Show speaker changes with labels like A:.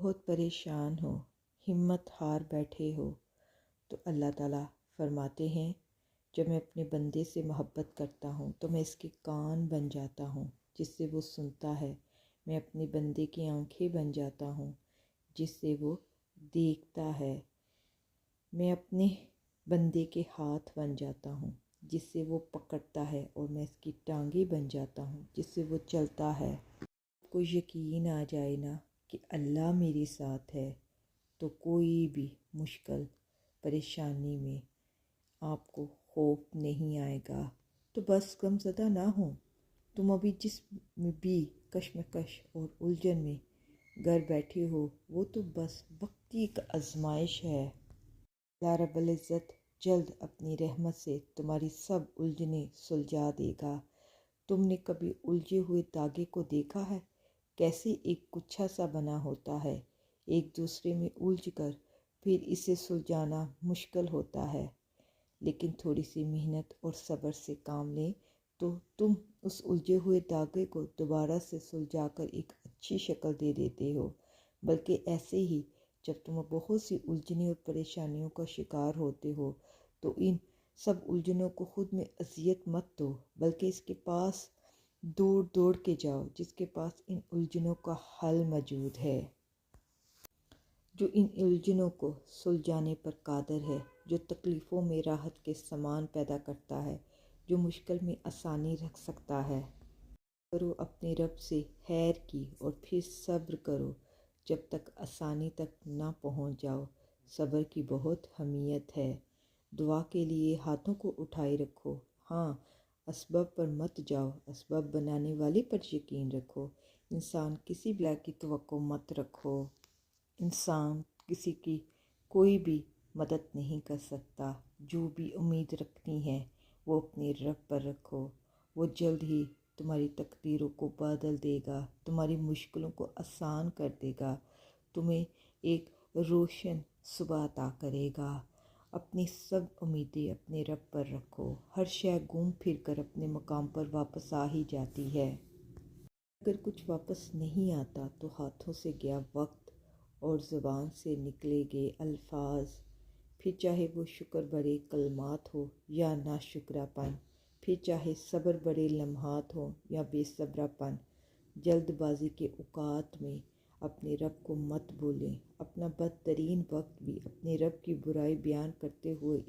A: بہت پریشان ہو، ہمت ہار بیٹھے ہو، تو اللہ تعالیٰ فرماتے ہیں جب میں اپنے بندے سے محبت کرتا ہوں تو میں اس کے کان بن جاتا ہوں جس سے وہ سنتا ہے، میں اپنے بندے کی آنکھیں بن جاتا ہوں جس سے وہ دیکھتا ہے، میں اپنے بندے کے ہاتھ بن جاتا ہوں جس سے وہ پکڑتا ہے، اور میں اس کی ٹانگیں بن جاتا ہوں جس سے وہ چلتا ہے۔ کو یقین آ جائے نا کہ اللہ میرے ساتھ ہے تو کوئی بھی مشکل پریشانی میں آپ کو خوف نہیں آئے گا۔ تو بس غم زدہ نہ ہو، تم ابھی جس بھی کشمکش اور الجھن میں گھر بیٹھے ہو وہ تو بس وقتی ایک آزمائش ہے۔ اللہ رب العزت جلد اپنی رحمت سے تمہاری سب الجھنیں سلجھا دے گا۔ تم نے کبھی الجھے ہوئے دھاگے کو دیکھا ہے؟ کیسے ایک گچھا سا بنا ہوتا ہے، ایک دوسرے میں الجھ کر پھر اسے سلجھانا مشکل ہوتا ہے، لیکن تھوڑی سی محنت اور صبر سے کام لیں تو تم اس الجھے ہوئے دھاگے کو دوبارہ سے سلجھا کر ایک اچھی شکل دے دیتے ہو۔ بلکہ ایسے ہی جب تم بہت سی الجھنیں اور پریشانیوں کا شکار ہوتے ہو تو ان سب الجھنوں کو خود میں اذیت مت دو، بلکہ اس کے پاس دوڑ دوڑ کے جاؤ جس کے پاس ان الجھنوں کا حل موجود ہے، جو ان الجھنوں کو سلجھانے پر قادر ہے، جو تکلیفوں میں راحت کے سامان پیدا کرتا ہے، جو مشکل میں آسانی رکھ سکتا ہے۔ کرو اپنے رب سے خیر کی اور پھر صبر کرو جب تک آسانی تک نہ پہنچ جاؤ۔ صبر کی بہت اہمیت ہے۔ دعا کے لیے ہاتھوں کو اٹھائے رکھو، ہاں اسباب پر مت جاؤ، اسباب بنانے والے پر یقین رکھو۔ انسان کسی بلا کی توقع مت رکھو، انسان کسی کی کوئی بھی مدد نہیں کر سکتا۔ جو بھی امید رکھنی ہے وہ اپنے رب پر رکھو، وہ جلد ہی تمہاری تقدیروں کو بدل دے گا، تمہاری مشکلوں کو آسان کر دے گا، تمہیں ایک روشن صبح عطا کرے گا۔ اپنی سب امیدیں اپنے رب پر رکھو، ہر شے گھوم پھر کر اپنے مقام پر واپس آ ہی جاتی ہے۔ اگر کچھ واپس نہیں آتا تو ہاتھوں سے گیا وقت اور زبان سے نکلے گئے الفاظ، پھر چاہے وہ شکر بھرے کلمات ہو یا ناشکرہ پن، پھر چاہے صبر بھرے لمحات ہوں یا بے صبرا پن۔ جلد بازی کے اوقات میں اپنے رب کو مت بھولیں، اپنا بدترین وقت بھی اپنے رب کی برائی بیان کرتے ہوئے